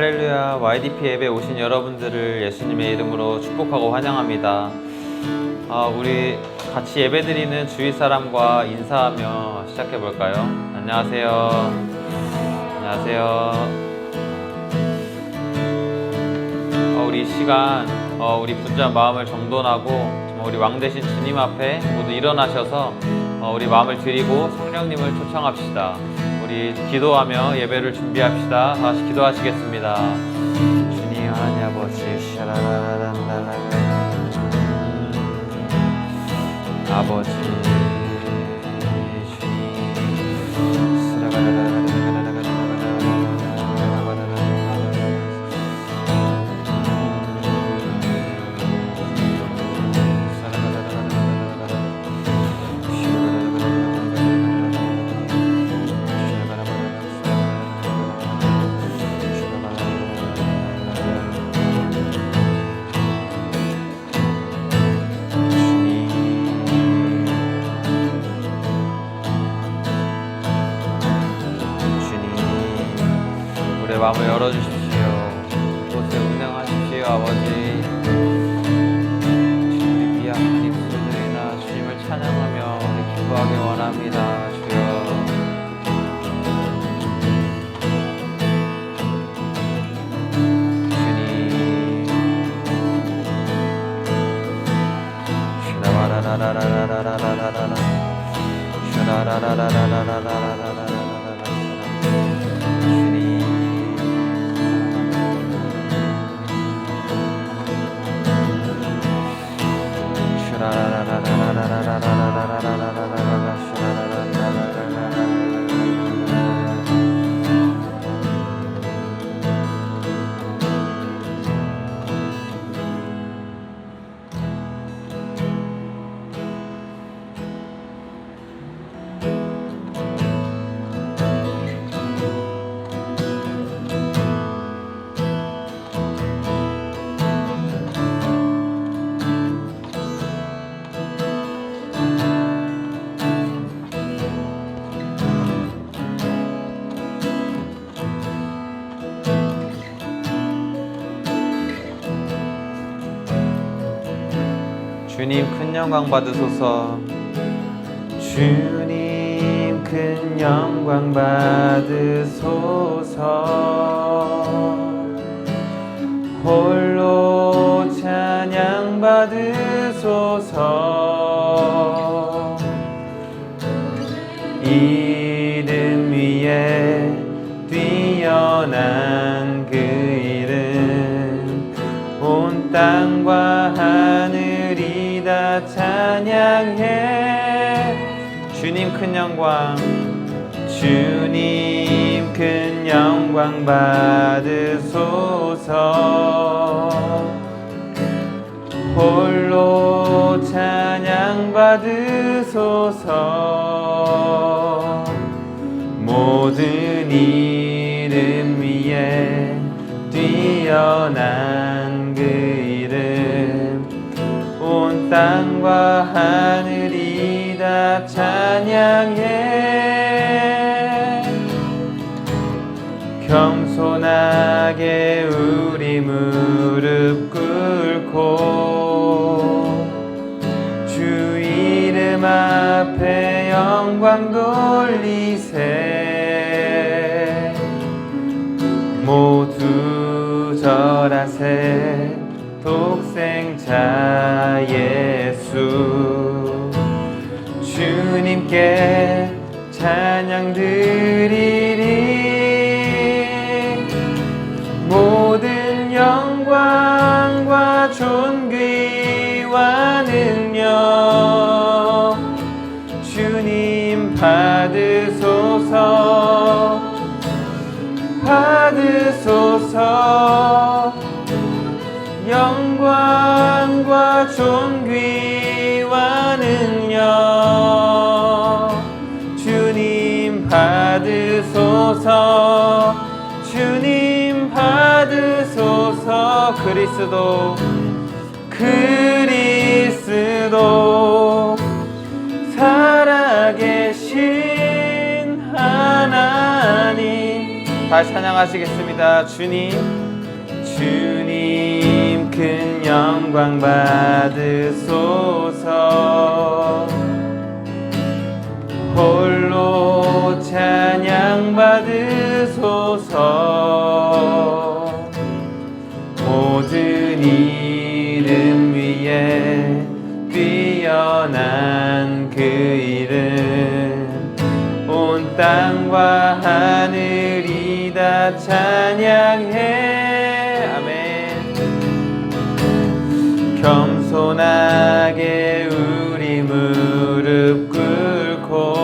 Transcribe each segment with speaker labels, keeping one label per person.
Speaker 1: 할렐루야, YDP 앱에 오신 여러분들을 예수님의 이름으로 축복하고 환영합니다. 우리 같이 예배드리는 주위 사람과 인사하며 시작해 볼까요? 안녕하세요. 안녕하세요. 우리 이 시간 우리 분주한 마음을 정돈하고 우리 왕 되신 주님 앞에 모두 일어나셔서 우리 마음을 드리고 성령님을 초청합시다. 우리 기도하며 예배를 준비합시다. 다시 기도하시겠습니다. 주님 하나님 아버지 아버지 마음을 열어주십시오. 곳에 운행하십시오. 아버지 주님의 귀한 입술들이나 주님을 찬양하며 기뻐하기 원합니다. 주여 주님 슈라바라라라라라라라라라 슈라라라라라라라라라라 주님 큰 영광 받으소서. 주님 큰 영광 받으소서. 홀로 찬양 받으소서. 이름 위에 뛰어난 그 이름 온 땅과 하늘이 다 찬양해. 주님 큰 영광 주님 큰 영광 받으소서. 홀로 찬양 받으소서. 모든 이름 위에 뛰어난 그 이름 온 땅과 하늘이 다 찬양해. 겸손하게 우리 무릎 꿇고 주 이름 앞에 영광 돌리세. 모두 절하세. 독생자 예수 주님께 찬양 드리리. 모든 영광과 존귀와 능력 주님 받으소서. 받으소서. 영광과 존귀와 능력 주님 받으소서. 주님 받으소서. 그리스도 살아계신 하나님 다시 찬양하시겠습니다. 주님 큰 영광 받으소서. 홀로 찬양 받으소서. 모든 이름 위에 뛰어난 그 이름, 온 땅과 하늘이 다 찬양해. 아멘. 겸손하게 우리 무릎 꿇고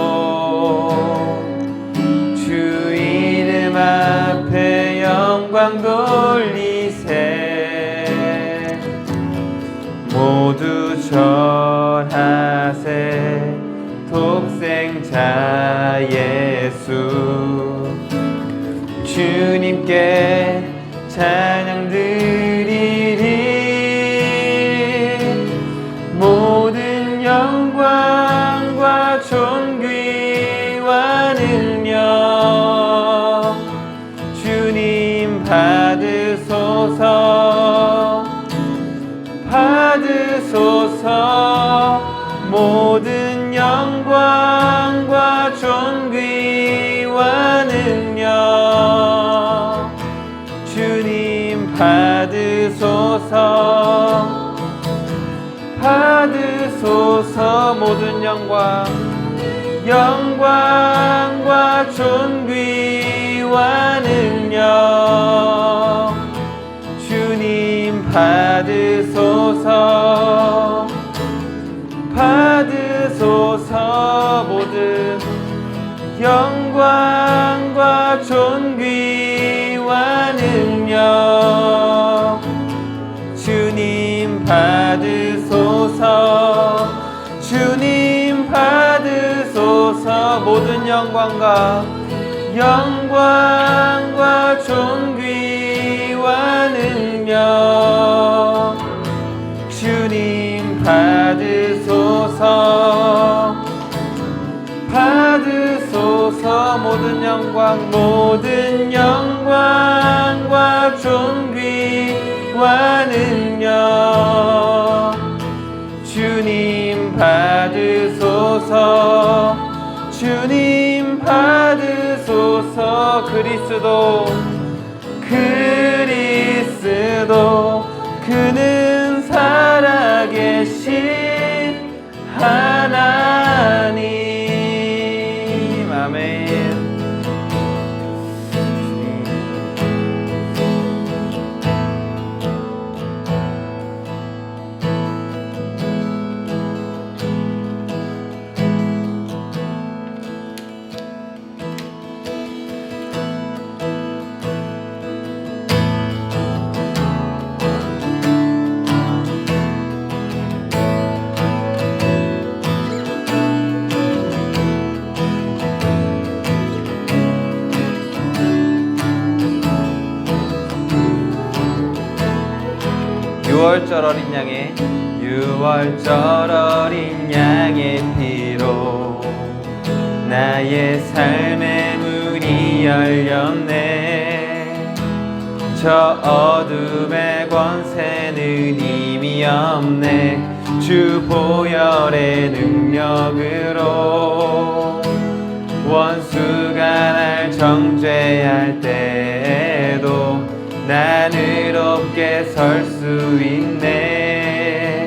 Speaker 1: 주 이름 앞에 영광 돌리세. 모두 절하세. 독생자 예수 주님께 찬양 드리리. 모든 영광과 존귀와 능력 주님 받으소서. 받으소서. 모든 영광과 존귀와 능력 주님 받으소서. 받으소서. 모든 영광과 존귀와 능력 주님 받으소서. 받으소서. 모든 영광과 존귀와 능력 주님 받으소서. 주님 받으소서. 모든 영광과 존귀와 능력 주님 받으소서. 받으소서. 모든 영광과 존귀와 능력 주님 받으소서. 주님 받으소서. 그리스도 그는 살아계신 하나님. 아멘. 유월절 어린 양의 피로 나의 삶의 문이 열렸네. 저 어둠의 권세는 이미 없네. 주 보혈의 능력으로 원수가 날 정죄할 때에도 난 의롭게 설 수 있네.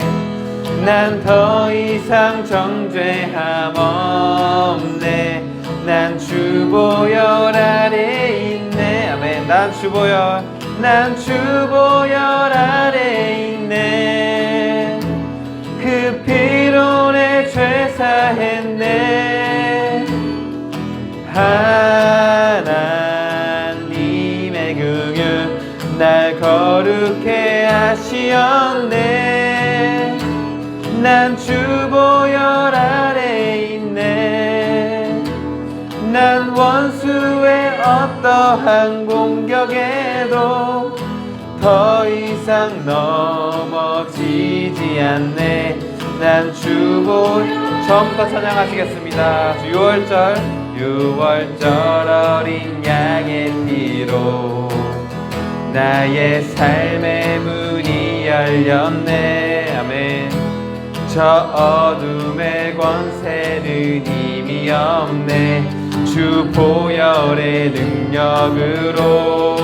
Speaker 1: 난 더 이상 정죄함 없네. 난 주 보혈 아래 있네. 아멘. 난 주 보혈 아래 있네. 그 피로 내 죄 사했네. 하나님의 긍휼 날 거룩해 하시었네. 난 주 보혈 아래 있네. 난 원수의 어떠한 공격에도 더 이상 넘어지지 않네. 난 주 보혈. 처음부터 찬양하시겠습니다. 유월절 어린 양의 피로 나의 삶의 문이 열렸네. 아멘. 저 어둠의 권세는 이미 없네. 주 보혈의 능력으로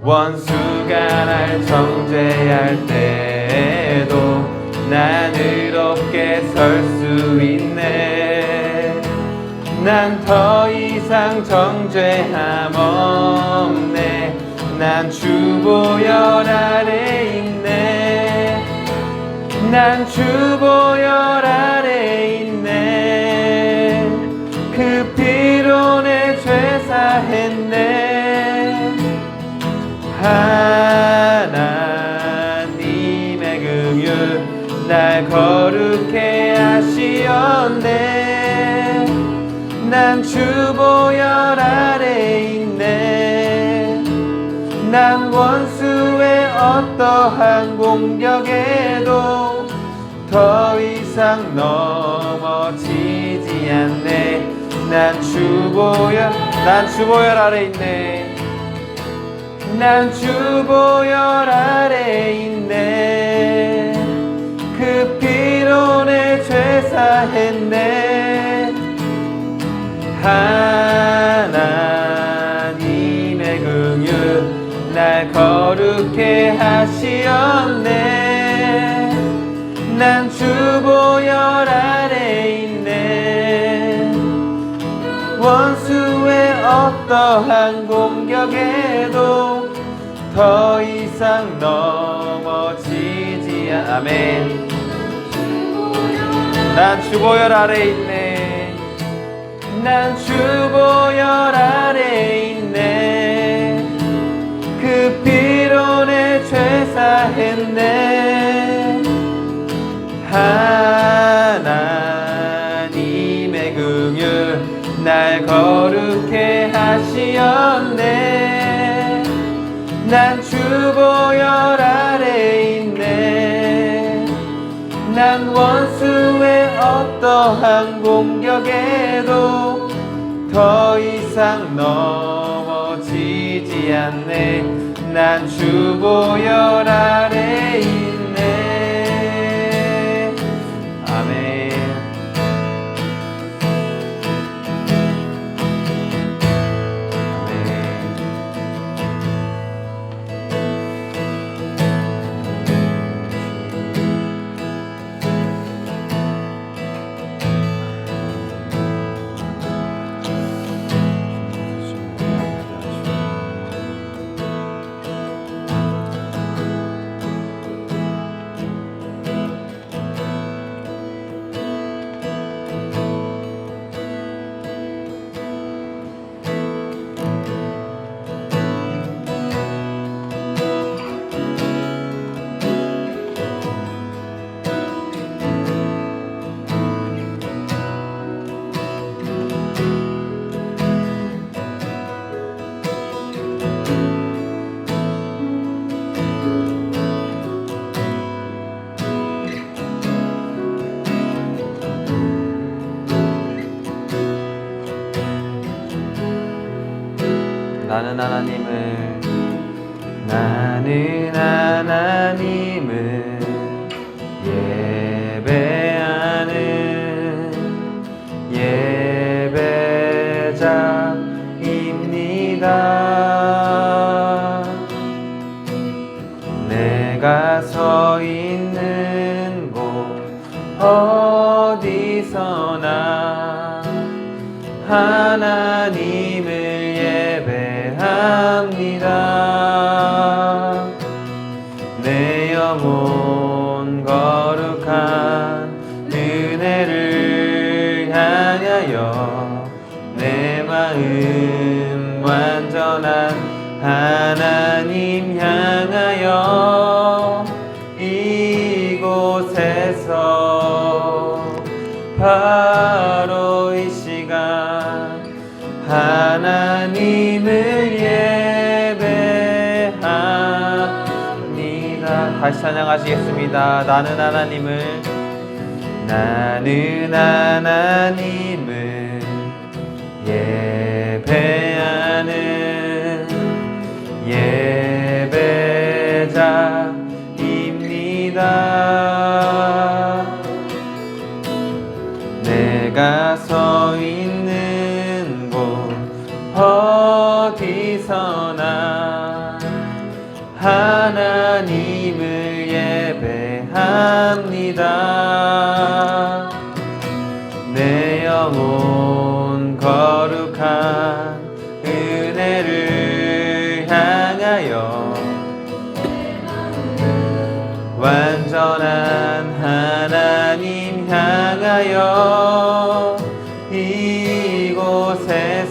Speaker 1: 원수가 날 정죄할 때에도 난 의롭게 설 수 있네. 난 더 이상 정죄함 없네. 난 주 보혈 아래 있네. 난 주 보혈 아래 있네. 그 피로 내 죄 사했네. 하나님의 긍휼 날 거룩해 하시었네. 난 주 보혈 아래 있네. 난 원수의 어떠한 공격에도 더 이상 넘어지지 않네. 난 주 보혈 아래 있네. 난 주 보혈 아래 있네. 그 피로 내 죄 사했네. 하나님의 긍휼 날 거룩해 하시었네. 난 주 보혈 아래 있네. 원수의 어떠한 공격에도 더 이상 넘어지지 않. 아멘. 난 주 보혈 아래 있네. 난 주 보혈 아래 있네. 그 피로 내 죄 사했네. 하나님의 긍휼 날 거룩해 하시었네. 난 주 보혈 아래 있네. 난 원수의 어떠한 공격에도 더 이상 넘어지지 않네. 난 주 보혈 아래 있네. 아멘. 나는 하나님을 예배하는 예배자입니다. 내가 서 있는 곳 어디서나 하나님을 예배합니다. 내 영혼 거룩한 은혜를 향하여 내 마음 완전한 하나님 향하여 이곳에서 바로 이 시간 하나님을 예배합니다. 다시 찬양하시겠습니다. 나는 하나님을 예배하는 예배자입니다. 내가 서 있는 곳 어디서나 하나님을 예배합니다. 내 영혼 거룩한 은혜를 향하여 완전한 하나님 향하여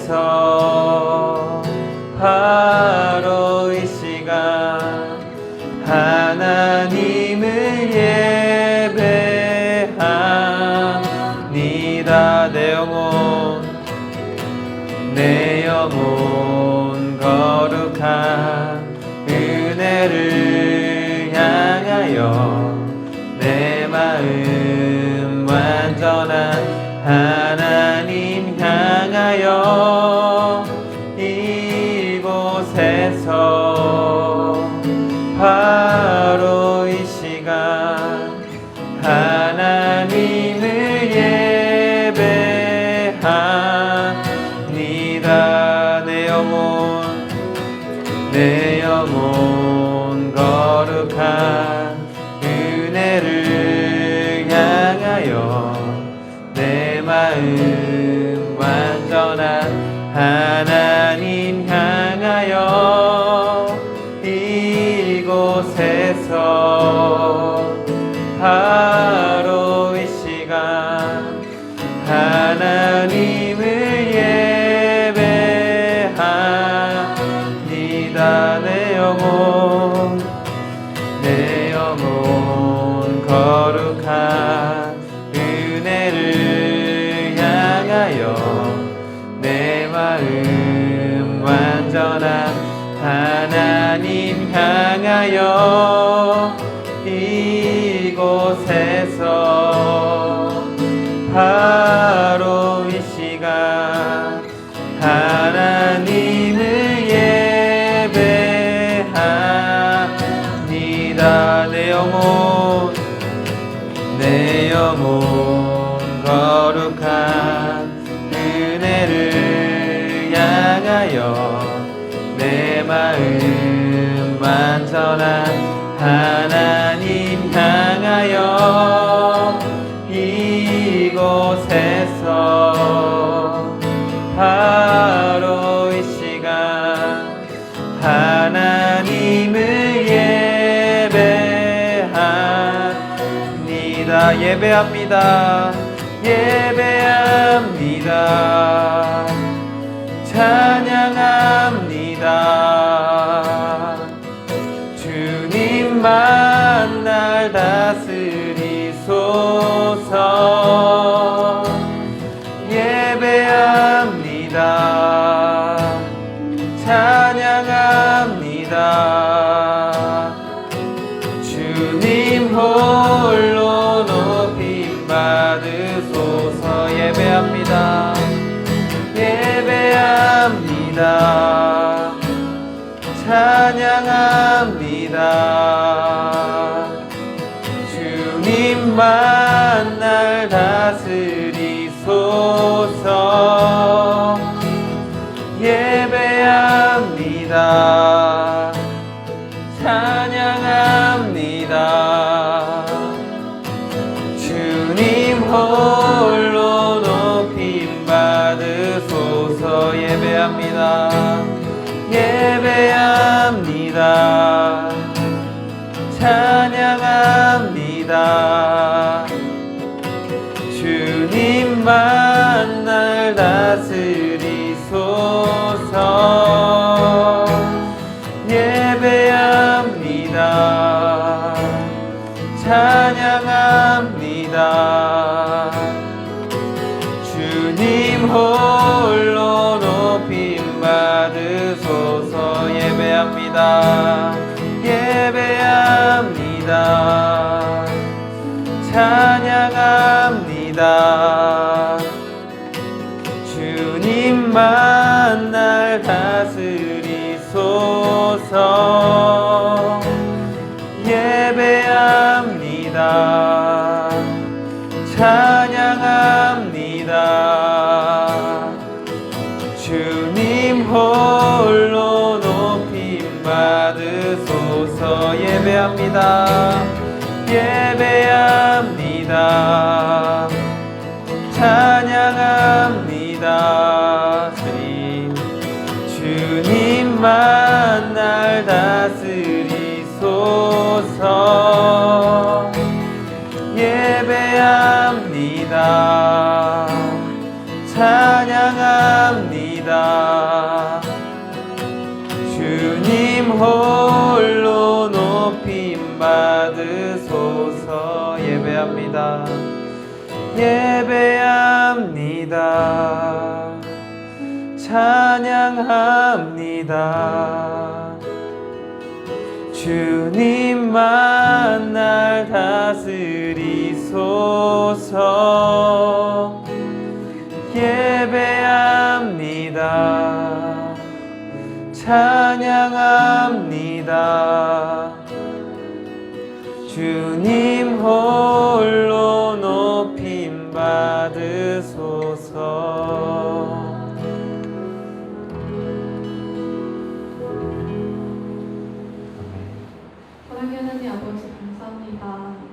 Speaker 1: 이곳에서 바로 이 시간 하나님을 예배합니다. 내 영혼 거룩한 은혜를 향하여 내 마음 완전한 하나님 향하여 이곳에서 바로 이 시간 하나님을 예배합니다. 내 영혼 거룩한 은혜를 향하여 내 마음 완전한 하나님 향하여 이곳에서 바로 이 시간 하나님을 예배합니다. 내 영혼 거룩한 은혜를 향하여 내 마음 완전한 하나님 향하여 이곳에서 바로 이 시간 하나님을 예배합니다. 내 영혼 거룩한 은혜를 향하여 내 마음 완전한 하나님 향하여 이곳에서 바로 이 시간 하나님을 예배합니다. 예배합니다. 찬양합니다. 주님만 날 다스리소서. 예배합니다. 찬양합니다. 주님 홀로 높임 받으소서. 예배합니다. 예배합니다. 찬양합니다. 주님만 날 다스리소서. 예배합니다. 찬양합니다. 주님 홀로 높임 받으소서. 예배합니다. 예배합니다. 찬양합니다. 주님만 날 다스리소서. 예배합니다. 찬양합니다. 주님 홀로 높임 받으소서. 예배합니다. 예배합니다. 찬양합니다. 주님 주님만 날 다스리소서. 예배합니다. 찬양합니다. 주님 홀로 높임 받으소서. 예배합니다. 예배합니다. 찬양합니다. 주님만 날 다스리소서. 예배합니다. 찬양합니다. 주님 홀로 높임 받으소서. 예배합니다. 예배합니다. 찬양합니다. 주님만 날 다스리소서. 예배합니다. 찬양합니다. 주님 홀로 높임 받으소서.
Speaker 2: 사랑의 하나님 아버지 감사합니다.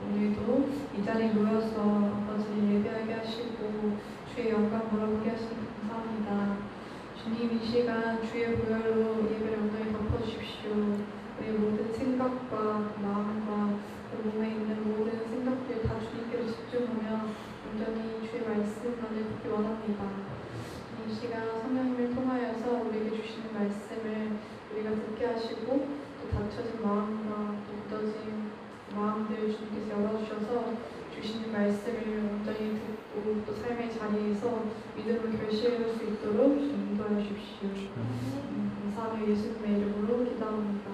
Speaker 2: 오늘도 이 자리에 모여서 아버지 예배하게 하시고 주의 영광 돌아보게 하시니 감사합니다. 주님 이 시간 주의 보혈로 예배를 온전히 덮어주십시오. 우리의 모든 생각과 마음과 몸에 있는 모든 생각들 다 주님께로 집중하며 온전히 주의 말씀만을 듣기 원합니다. 이 시간 성령님을 통하여서 우리에게 주시는 말씀을 우리가 듣게 하시고 또 닫혀진 마음과 또 굳어진 마음들 주님께서 열어주셔서 주시는 말씀을 온전히 듣고 또 삶의 자리에서 믿음을 결실할 수 있도록 주님 인도해 주십시오. 감사하며 예수님의 이름으로 기도합니다.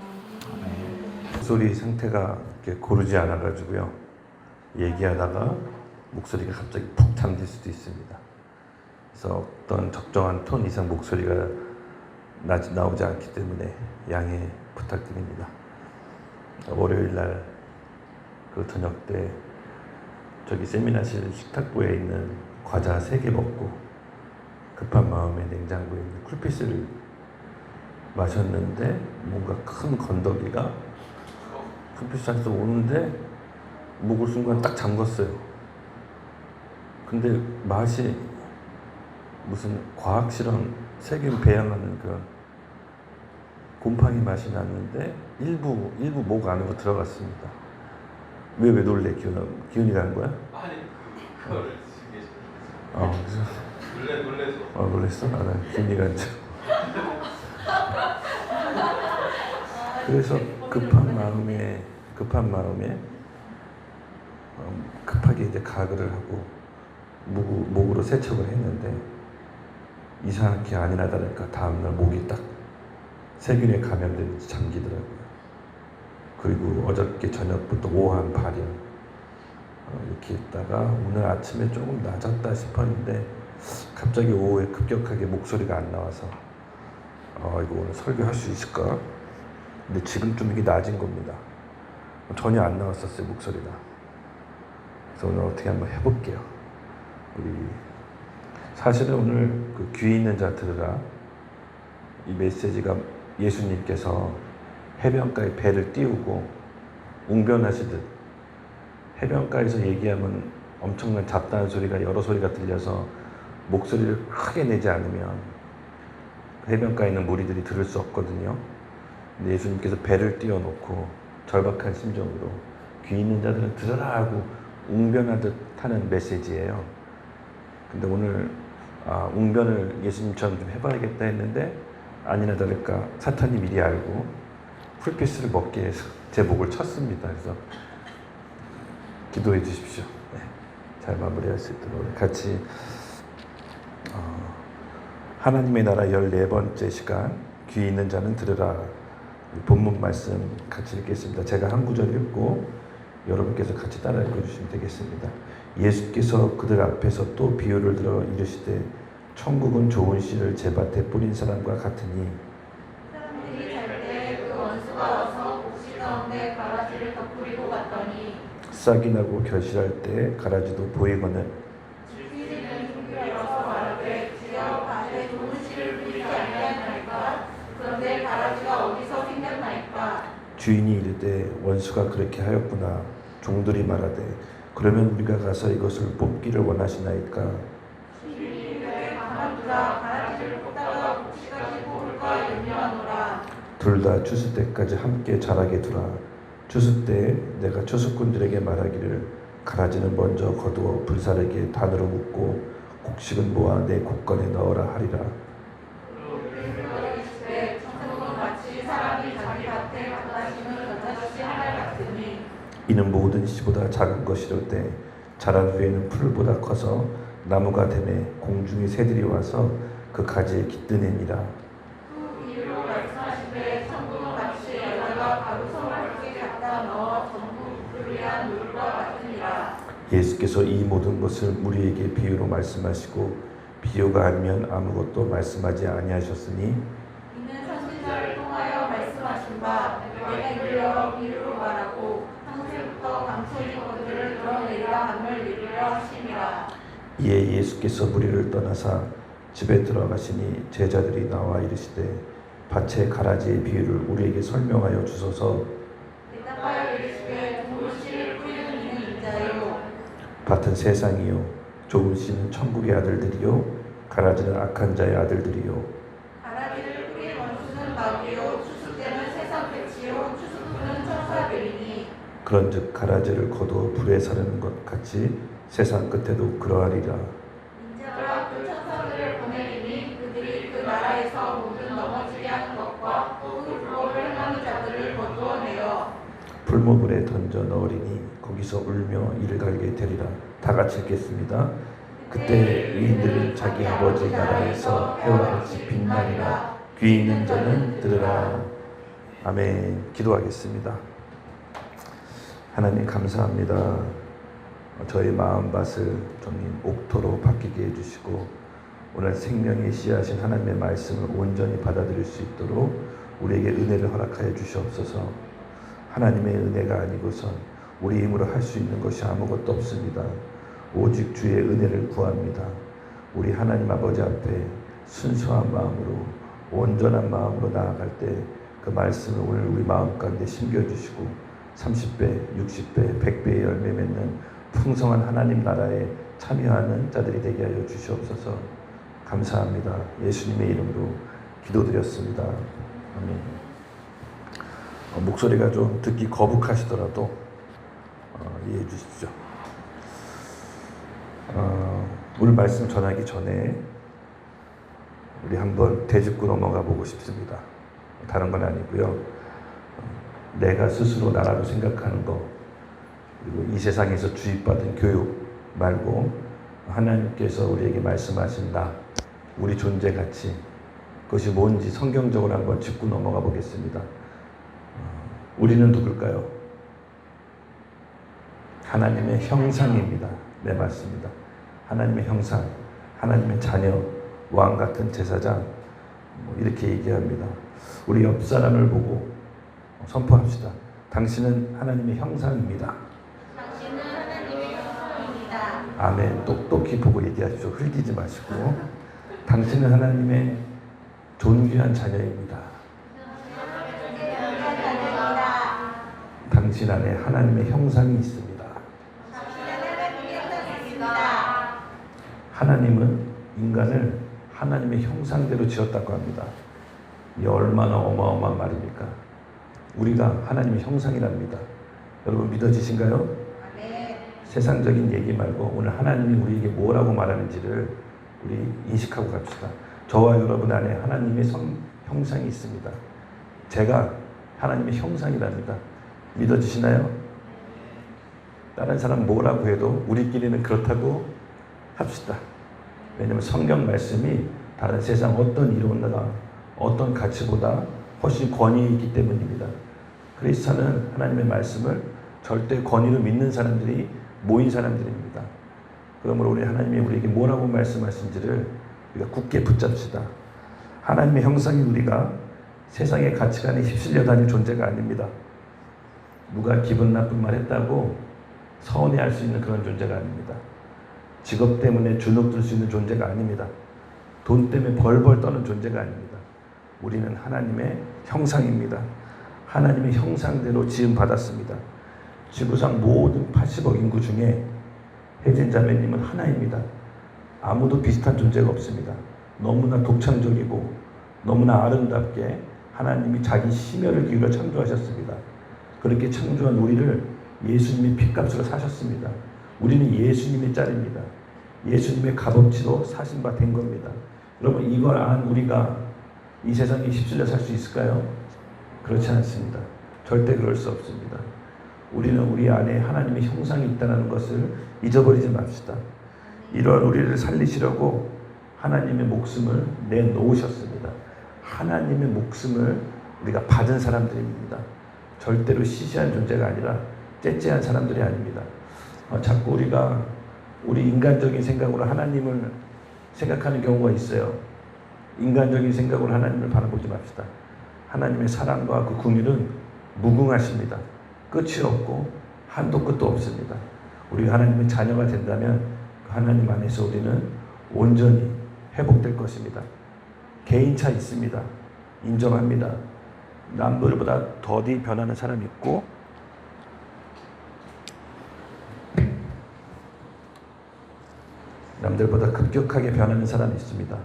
Speaker 3: 목소리 상태가 이렇게 고르지 않아가지고요. 얘기하다가 목소리가 갑자기 푹 잠길 수도 있습니다. 그래서 어떤 적정한 톤 이상 목소리가 나오지 않기 때문에 양해 부탁드립니다. 월요일 날 그 저녁 때 저기 세미나실 식탁부에 있는 과자 3개 먹고 급한 마음에 냉장고에 있는 쿨피스를 마셨는데 뭔가 큰 건더기가 쿨피스 안에서 오는데 목을 순간 딱 잠궜어요. 근데 맛이 무슨 과학실험 세균 배양하는 그런 곰팡이 맛이 났는데 일부 목 안으로 들어갔습니다. 왜 놀래? 기운이 간 거야?
Speaker 1: 아니 그거를 그래서 놀래서
Speaker 3: 놀랬어? 난 기운이 간 줄. 그래서 급한 마음에 급하게 이제 가글을 하고 목으로 세척을 했는데 이상하게 아니나 다를까 다음날 목이 딱 세균에 감염되는지 잠기더라고요. 그리고 어저께 저녁부터 오한 발열 이렇게 있다가 오늘 아침에 조금 낮았다 싶었는데 갑자기 오후에 급격하게 목소리가 안 나와서 이거 오늘 설교할 수 있을까? 근데 지금쯤 이게 낮은 겁니다. 전혀 안 나왔었어요, 목소리가. 그래서 오늘 어떻게 한번 해볼게요. 사실은 오늘 그 귀 있는 자 들으라 이 메시지가 예수님께서 해변가에 배를 띄우고 웅변하시듯 해변가에서 얘기하면 엄청난 잡다한 소리가 여러 소리가 들려서 목소리를 크게 내지 않으면 해변가에 있는 무리들이 들을 수 없거든요. 근데 예수님께서 배를 띄워놓고 절박한 심정으로 귀 있는 자들은 들으라 하고 웅변하듯 하는 메시지예요. 근데 오늘 웅변을 예수님처럼 좀 해봐야겠다 했는데 아니나 다를까 사탄이 미리 알고 쿨피스를 먹기 위해서 제 목을 쳤습니다. 그래서 기도해 주십시오. 네, 잘 마무리할 수 있도록 같이 하나님의 나라 14번째 시간 귀 있는 자는 들으라 본문 말씀 같이 읽겠습니다. 제가 한 구절 읽고 여러분께서 같이 따라 읽어주시면 되겠습니다. 예수께서 그들 앞에서 또 비유를 들어 이르시되 천국은 좋은 씨를 제밭에 뿌린 사람과 같으니
Speaker 4: 사람들이 잘 때 그 원수가 와서 옥시 가운데 가라지를 덧뿌리고 갔더니
Speaker 3: 싹이 나고 결실할 때 가라지도 보이거늘
Speaker 4: 주인은 힘들어서 말하되 주여 밭에 좋은 씨를 뿌리지 아니하나이까 그런데 가라지가 어디서 생겼나이까
Speaker 3: 주인이 이르되 원수가 그렇게 하였구나. 종들이 말하되 그러면 우리가 가서 이것을 뽑기를 원하시나이까.
Speaker 4: 주인이 이르되 가만두라 가라지를 뽑다가 옥시까지 뽑을까 염려하노라.
Speaker 3: 둘 다 추수 때까지 함께 자라게 두라. 추수 때에 내가 추수꾼들에게 말하기를 가라지는 먼저 거두어 불사르게 단으로 묶고 곡식은 모아 내 곡간에 넣어라 하리라.
Speaker 4: 이르되 천국은 마치 사람이 자기 밭에 갖다 심은 젖같이 하나 같으니
Speaker 3: 이는 모든 씨보다 작은 것이로되 자란 후에는 풀보다 커서 나무가 되매 공중의 새들이 와서 그 가지에 깃드내니라.
Speaker 4: 또 이유로 말씀하시되 천국은 마치 여자가 가루성을 함께 갖다 넣어 전부 위한 물과 같으니라.
Speaker 3: 예수께서 이 모든 것을 우리에게 비유로 말씀하시고 비유가 아니면 아무것도 말씀하지 아니하셨으니
Speaker 4: 이는 선지자를 통하여 말씀하신 바 내가 이르러 비유로 말하고 항세부터 강소리 것들을 드러내리라 함을 이루려 하심이라.
Speaker 3: 이에 예수께서 무리를 떠나사 집에 들어가시니 제자들이 나와 이르시되 밭의 가라지의 비유를 우리에게 설명하여 주소서.
Speaker 4: 대답하여 이르시되 좋은 씨를 뿌리는 이는 인자요
Speaker 3: 밭은 세상이요 좋은 씨는 천국의 아들들이요 가라지는 악한 자의 아들들이요.
Speaker 4: 가라지를 뿌린 원수는 마귀요 추수 때는 세상 빛이요 추수꾼은 천사들이니
Speaker 3: 그런즉 가라지를 거두어 불에 사르는 것 같이 세상 끝에도 그러하리라.
Speaker 4: 인자가 그 천사들을 보내리니 그들이 그 나라에서 모든 넘어지게 하는 것과 또 그 불법을 행하는 자들을 거두어내어
Speaker 3: 풀무불에 던져 넣으리니 거기서 울며 이를 갈게 되리라. 다 같이 읽겠습니다. 그때 의인들은 자기 아버지 나라에서 해와 같이 빛나리라. 귀 있는 자는 들으라. 아멘. 기도하겠습니다. 하나님 감사합니다. 저희 마음밭을 좀 옥토로 바뀌게 해주시고 오늘 생명의 씨앗인 하나님의 말씀을 온전히 받아들일 수 있도록 우리에게 은혜를 허락하여 주시옵소서. 하나님의 은혜가 아니고선 우리 힘으로 할 수 있는 것이 아무것도 없습니다. 오직 주의 은혜를 구합니다. 우리 하나님 아버지 앞에 순수한 마음으로 온전한 마음으로 나아갈 때 그 말씀을 오늘 우리 마음 가운데 심겨주시고 30배, 60배, 100배의 열매 맺는 풍성한 하나님 나라에 참여하는 자들이 되게 하여 주시옵소서. 감사합니다. 예수님의 이름으로 기도드렸습니다. 아멘. 목소리가 좀 듣기 거북하시더라도 이해해 주십시오. 오늘 말씀 전하기 전에 우리 한번 대짚고 넘어가 보고 싶습니다. 다른 건 아니고요. 내가 스스로 나라고 생각하는 거 그리고 이 세상에서 주입받은 교육 말고 하나님께서 우리에게 말씀하신 나, 우리 존재 가치 그것이 뭔지 성경적으로 한번 짚고 넘어가 보겠습니다. 우리는 누굴까요? 하나님의 형상입니다. 네, 맞습니다. 하나님의 형상, 하나님의 자녀, 왕 같은 제사장 이렇게 얘기합니다. 우리 옆 사람을 보고 선포합시다. 당신은 하나님의 형상입니다.
Speaker 4: 당신은 하나님의 형상입니다.
Speaker 3: 아멘. 똑똑히 보고 얘기하십시오. 흘리지 마시고. 당신은 하나님의 존귀한 자녀입니다. 당신 안에 하나님의 형상이 있습니다. 하나님은 인간을 하나님의 형상대로 지었다고 합니다. 이 얼마나 어마어마한 말입니까? 우리가 하나님의 형상이랍니다. 여러분 믿어지신가요? 세상적인 얘기 말고 오늘 하나님이 우리에게 뭐라고 말하는지를 우리 인식하고 갑시다. 저와 여러분 안에 하나님의 형상이 있습니다. 제가 하나님의 형상이랍니다. 믿어지시나요? 다른 사람 뭐라고 해도 우리끼리는 그렇다고 합시다. 왜냐하면 성경 말씀이 다른 세상 어떤 이론이나 어떤 가치보다 훨씬 권위 있기 때문입니다. 그리스도는 하나님의 말씀을 절대 권위로 믿는 사람들이 모인 사람들입니다. 그러므로 우리 하나님이 우리에게 뭐라고 말씀하신지를 우리가 굳게 붙잡시다. 하나님의 형상인 우리가 세상의 가치관에 휩쓸려 다닐 존재가 아닙니다. 누가 기분 나쁜 말 했다고 서운해할 수 있는 그런 존재가 아닙니다. 직업 때문에 주눅들 수 있는 존재가 아닙니다. 돈 때문에 벌벌 떠는 존재가 아닙니다. 우리는 하나님의 형상입니다. 하나님의 형상대로 지음 받았습니다. 지구상 모든 80억 인구 중에 혜진 자매님은 하나입니다. 아무도 비슷한 존재가 없습니다. 너무나 독창적이고 너무나 아름답게 하나님이 자기 심혈을 기울여 창조하셨습니다. 그렇게 창조한 우리를 예수님의 핏값으로 사셨습니다. 우리는 예수님의 짤입니다. 예수님의 값어치로 사신 바 된 겁니다. 여러분, 이걸 안 우리가 이 세상에 휩쓸려 살 수 있을까요? 그렇지 않습니다. 절대 그럴 수 없습니다. 우리는 우리 안에 하나님의 형상이 있다는 것을 잊어버리지 맙시다. 이러한 우리를 살리시려고 하나님의 목숨을 내놓으셨습니다. 하나님의 목숨을 우리가 받은 사람들입니다. 절대로 시시한 존재가 아니라 째째한 사람들이 아닙니다. 자꾸 우리가 우리 인간적인 생각으로 하나님을 생각하는 경우가 있어요. 인간적인 생각으로 하나님을 바라보지 맙시다. 하나님의 사랑과 그 긍휼은 무궁하십니다. 끝이 없고 한도 끝도 없습니다. 우리가 하나님의 자녀가 된다면 그 하나님 안에서 우리는 온전히 회복될 것입니다. 개인차 있습니다. 인정합니다. 남들보다 더디 변하는 사람이 있고 남들보다 급격하게 변하는 사람이 있습니다.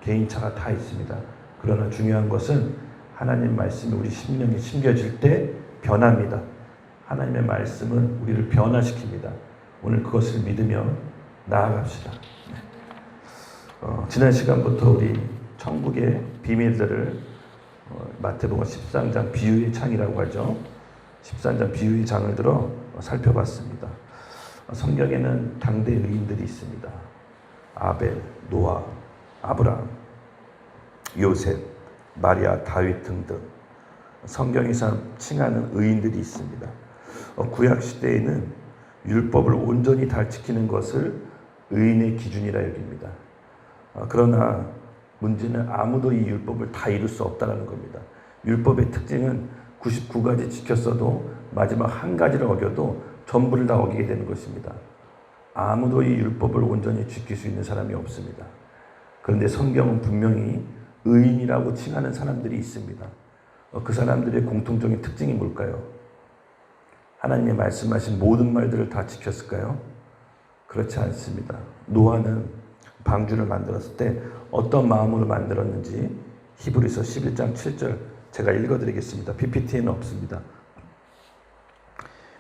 Speaker 3: 개인차가 다 있습니다. 그러나 중요한 것은 하나님 말씀이 우리 심령에 심겨질 때 변합니다. 하나님의 말씀은 우리를 변화시킵니다. 오늘 그것을 믿으며 나아갑시다. 지난 시간부터 우리 천국의 비밀들을 마태복음 13장 비유의 창이라고 하죠. 13장 비유의 장을 들어 살펴봤습니다. 성경에는 당대 의인들이 있습니다. 아벨, 노아, 아브라함, 요셉, 마리아, 다윗 등등 성경에서 칭하는 의인들이 있습니다. 구약 시대에는 율법을 온전히 다 지키는 것을 의인의 기준이라 여깁니다. 그러나 문제는 아무도 이 율법을 다 이룰 수 없다는 겁니다. 율법의 특징은 99가지 지켰어도 마지막 한 가지를 어겨도 전부를 다 어기게 되는 것입니다. 아무도 이 율법을 온전히 지킬 수 있는 사람이 없습니다. 그런데 성경은 분명히 의인이라고 칭하는 사람들이 있습니다. 그 사람들의 공통적인 특징이 뭘까요? 하나님의 말씀하신 모든 말들을 다 지켰을까요? 그렇지 않습니다. 노아는 방주를 만들었을 때 어떤 마음으로 만들었는지 히브리서 11장 7절 제가 읽어드리겠습니다. PPT에는 없습니다.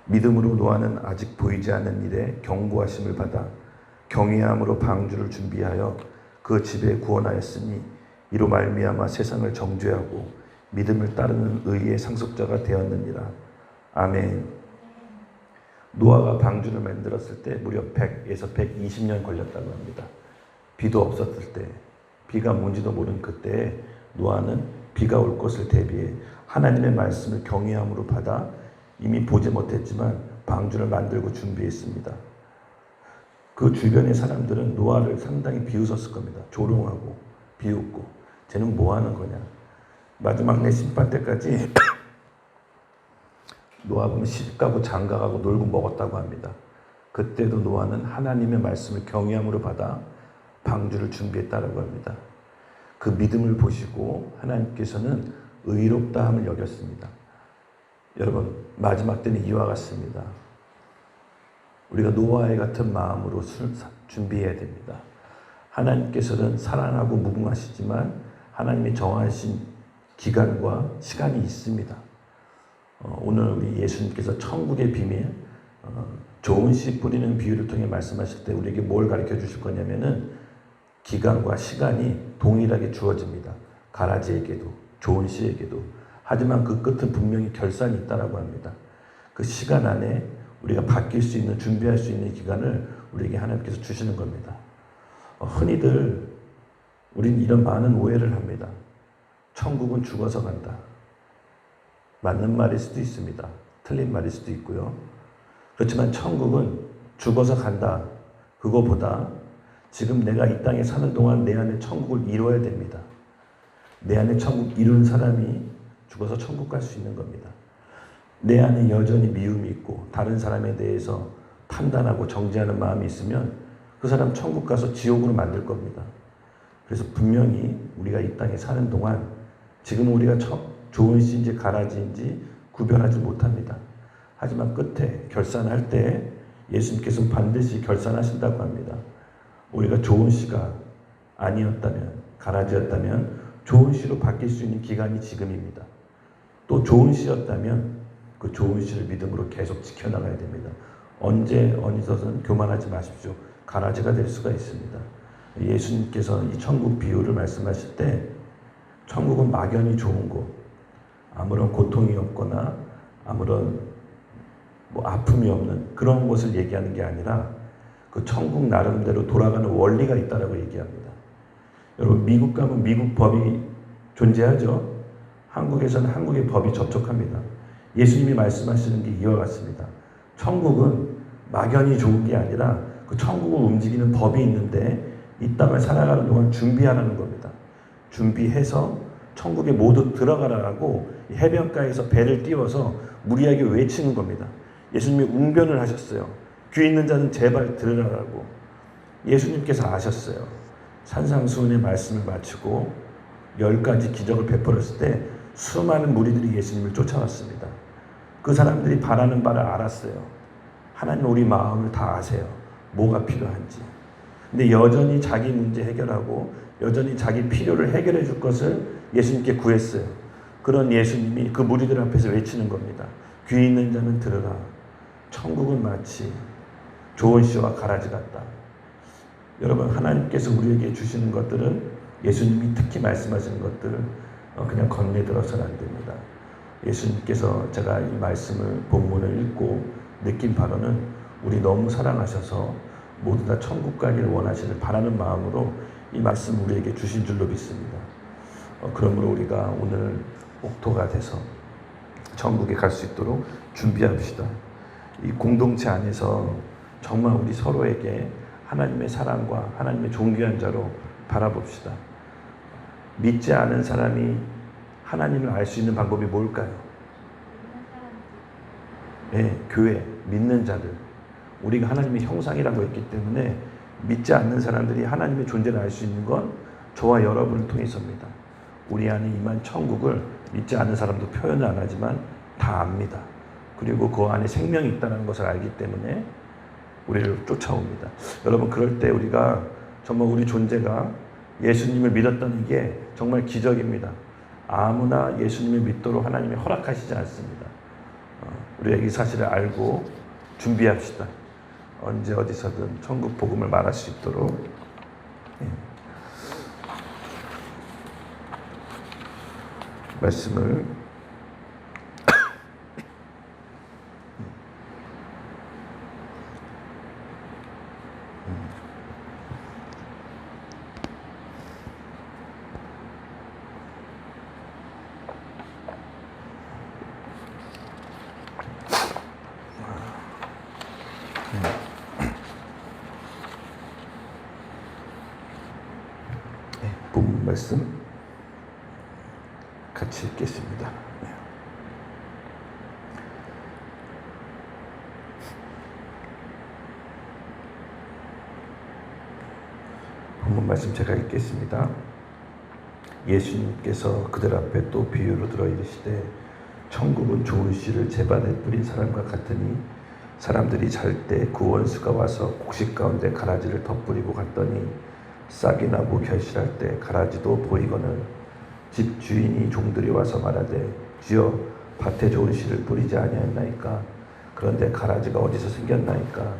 Speaker 3: 믿음으로 노아는 아직 보이지 않는 일에 경고하심을 받아 경외함으로 방주를 준비하여 그 집에 구원하였으니 이로 말미암아 세상을 정죄하고 믿음을 따르는 의의 상속자가 되었느니라. 아멘. 노아가 방주를 만들었을 때 무려 100에서 120년 걸렸다고 합니다. 비도 없었을 때, 비가 뭔지도 모르는 그때에 노아는 비가 올 것을 대비해 하나님의 말씀을 경외함으로 받아 이미 보지 못했지만 방주를 만들고 준비했습니다. 그 주변의 사람들은 노아를 상당히 비웃었을 겁니다. 조롱하고 비웃고 쟤는 뭐 하는 거냐. 마지막 내 심판 때까지 노아 보면 시집가고 장가가고 놀고 먹었다고 합니다. 그때도 노아는 하나님의 말씀을 경외함으로 받아 방주를 준비했다고 합니다. 그 믿음을 보시고 하나님께서는 의롭다함을 여겼습니다. 여러분, 마지막 때는 이와 같습니다. 우리가 노아의 같은 마음으로 준비해야 됩니다. 하나님께서는 사랑하고 무궁하시지만 하나님이 정하신 기간과 시간이 있습니다. 오늘 우리 예수님께서 천국의 비밀, 좋은 씨 뿌리는 비유를 통해 말씀하실 때 우리에게 뭘 가르쳐 주실 거냐면은 기간과 시간이 동일하게 주어집니다. 가라지에게도 좋은 씨에게도. 하지만 그 끝은 분명히 결산이 있다라고 합니다. 그 시간 안에 우리가 바뀔 수 있는, 준비할 수 있는 기간을 우리에게 하나님께서 주시는 겁니다. 흔히들 우리는 이런 많은 오해를 합니다. 천국은 죽어서 간다. 맞는 말일 수도 있습니다. 틀린 말일 수도 있고요. 그렇지만 천국은 죽어서 간다. 그거보다 지금 내가 이 땅에 사는 동안 내 안에 천국을 이루어야 됩니다. 내 안에 천국 이룬 사람이 죽어서 천국 갈 수 있는 겁니다. 내 안에 여전히 미움이 있고 다른 사람에 대해서 판단하고 정죄하는 마음이 있으면 그 사람 천국 가서 지옥으로 만들 겁니다. 그래서 분명히 우리가 이 땅에 사는 동안 지금 우리가 좋은 씨인지 가라지인지 구별하지 못합니다. 하지만 끝에 결산할 때 예수님께서 반드시 결산하신다고 합니다. 우리가 좋은 씨가 아니었다면, 가라지였다면 좋은 씨로 바뀔 수 있는 기간이 지금입니다. 또 좋은 씨였다면 그 좋은 씨를 믿음으로 계속 지켜나가야 됩니다. 언제 어디서든 교만하지 마십시오. 가라지가 될 수가 있습니다. 예수님께서 이 천국 비유를 말씀하실 때 천국은 막연히 좋은 곳, 아무런 고통이 없거나 아무런 아픔이 없는 그런 곳을 얘기하는 게 아니라 그 천국 나름대로 돌아가는 원리가 있다라고 얘기합니다. 여러분 미국 가면 미국 법이 존재하죠. 한국에서는 한국의 법이 접촉합니다. 예수님이 말씀하시는 게 이와 같습니다. 천국은 막연히 좋은 게 아니라 그 천국을 움직이는 법이 있는데 이 땅을 살아가는 동안 준비하라는 겁니다. 준비해서 천국에 모두 들어가라고 해변가에서 배를 띄워서 무리하게 외치는 겁니다. 예수님이 웅변을 하셨어요. 귀 있는 자는 제발 들으라고. 예수님께서 아셨어요. 산상수훈의 말씀을 마치고 10가지 기적을 베풀었을 때 수많은 무리들이 예수님을 쫓아왔습니다. 그 사람들이 바라는 바를 알았어요. 하나님 우리 마음을 다 아세요. 뭐가 필요한지. 근데 여전히 자기 문제 해결하고 여전히 자기 필요를 해결해 줄 것을 예수님께 구했어요. 그런 예수님이 그 무리들 앞에서 외치는 겁니다. 귀 있는 자는 들으라. 천국은 마치 좋은 씨와 가라지 같다. 여러분 하나님께서 우리에게 주시는 것들은 예수님이 특히 말씀하시는 것들을 그냥 건네들어서는 안 됩니다. 예수님께서 제가 이 말씀을 본문을 읽고 느낀 바로는 우리 너무 사랑하셔서 모두 다 천국 가기를 원하시는 바라는 마음으로 이 말씀 우리에게 주신 줄로 믿습니다. 그러므로 우리가 오늘 옥토가 돼서 천국에 갈 수 있도록 준비합시다. 이 공동체 안에서 정말 우리 서로에게 하나님의 사랑과 하나님의 존귀한 자로 바라봅시다. 믿지 않은 사람이 하나님을 알 수 있는 방법이 뭘까요? 네, 교회, 믿는 자들. 우리가 하나님의 형상이라고 했기 때문에 믿지 않는 사람들이 하나님의 존재를 알 수 있는 건 저와 여러분을 통해서입니다. 우리 안에 임한 천국을 믿지 않는 사람도 표현을 안 하지만 다 압니다. 그리고 그 안에 생명이 있다는 것을 알기 때문에 우리를 쫓아옵니다. 여러분 그럴 때 우리가 정말 우리 존재가 예수님을 믿었다는 게 정말 기적입니다. 아무나 예수님을 믿도록 하나님이 허락하시지 않습니다. 우리가 이 사실을 알고 준비합시다. 언제 어디서든 천국 복음을 말할 수 있도록. 말씀을 본문 말씀 같이 읽겠습니다. 본문 말씀 제가 읽겠습니다. 예수님께서 그들 앞에 또 비유로 들어 이르시되 천국은 좋은 씨를 제반에 뿌린 사람과 같으니 사람들이 잘 때 그 원수가 와서 곡식 가운데 가라지를 덧뿌리고 갔더니 싹이 나고 결실할 때 가라지도 보이거늘 집 주인이 종들이 와서 말하되 주여 밭에 좋은 씨를 뿌리지 아니하였나이까 그런데 가라지가 어디서 생겼나이까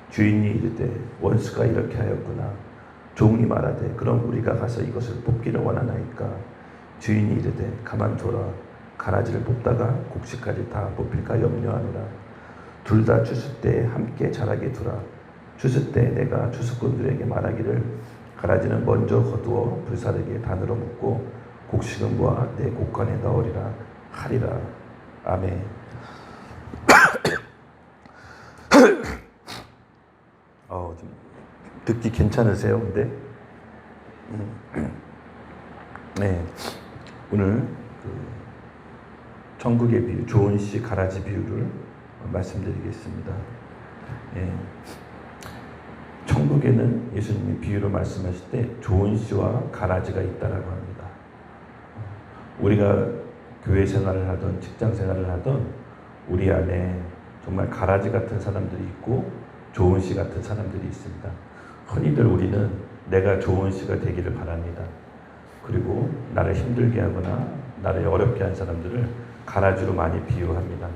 Speaker 3: 주인이 이르되 원수가 이렇게 하였구나 종이 말하되 그럼 우리가 가서 이것을 뽑기를 원하나이까 주인이 이르되 가만둬라 가라지를 뽑다가 곡식까지 다 뽑힐까 염려하노라 둘 다 추수 때에 함께 자라게 두라 추수 때 내가 추수꾼들에게 말하기를 가라지는 먼저 거두어 불사르게 단으로 묶고 곡식은 모아 내 곡간에 넣으리라 하리라. 아멘. 좀 듣기 괜찮으세요? 근데 네, 오늘 천국의 비유, 조은 씨 가라지 비유를 말씀드리겠습니다. 예, 천국에는 예수님이 비유로 말씀하실 때 조은 씨와 가라지가 있다라고 합니다. 우리가 교회 생활을 하던 직장 생활을 하던 우리 안에 정말 가라지 같은 사람들이 있고 조은 씨 같은 사람들이 있습니다. 흔히들 우리는 내가 조은 씨가 되기를 바랍니다. 그리고 나를 힘들게 하거나 나를 어렵게 한 사람들을 가라지로 많이 비유합니다.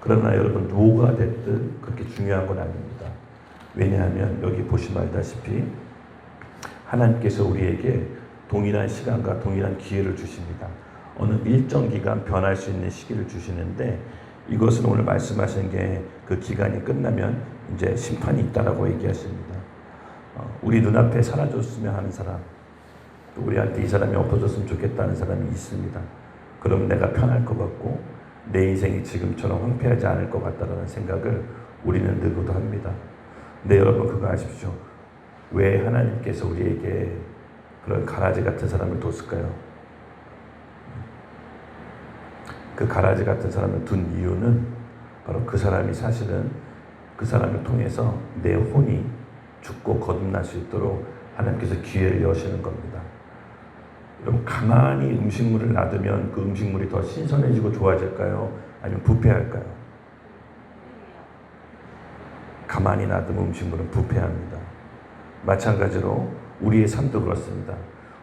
Speaker 3: 그러나 여러분 뭐가 됐든 그렇게 중요한 건 아닙니다. 왜냐하면 여기 보시면 알다시피 하나님께서 우리에게 동일한 시간과 동일한 기회를 주십니다. 어느 일정 기간 변할 수 있는 시기를 주시는데 이것은 오늘 말씀하신 게 그 기간이 끝나면 이제 심판이 있다라고 얘기하십니다. 우리 눈앞에 사라졌으면 하는 사람, 또 우리한테 이 사람이 없어졌으면 좋겠다는 사람이 있습니다. 그럼 내가 편할 것 같고 내 인생이 지금처럼 황폐하지 않을 것 같다라는 생각을 우리는 늘고도 합니다. 근데 여러분 그거 아십시오. 왜 하나님께서 우리에게 그런 가라지 같은 사람을 뒀을까요? 그 가라지 같은 사람을 둔 이유는 바로 그 사람이 사실은 그 사람을 통해서 내 혼이 죽고 거듭날 수 있도록 하나님께서 기회를 여시는 겁니다. 여러분 가만히 음식물을 놔두면 그 음식물이 더 신선해지고 좋아질까요? 아니면 부패할까요? 가만히 놔두면 음식물은 부패합니다. 마찬가지로 우리의 삶도 그렇습니다.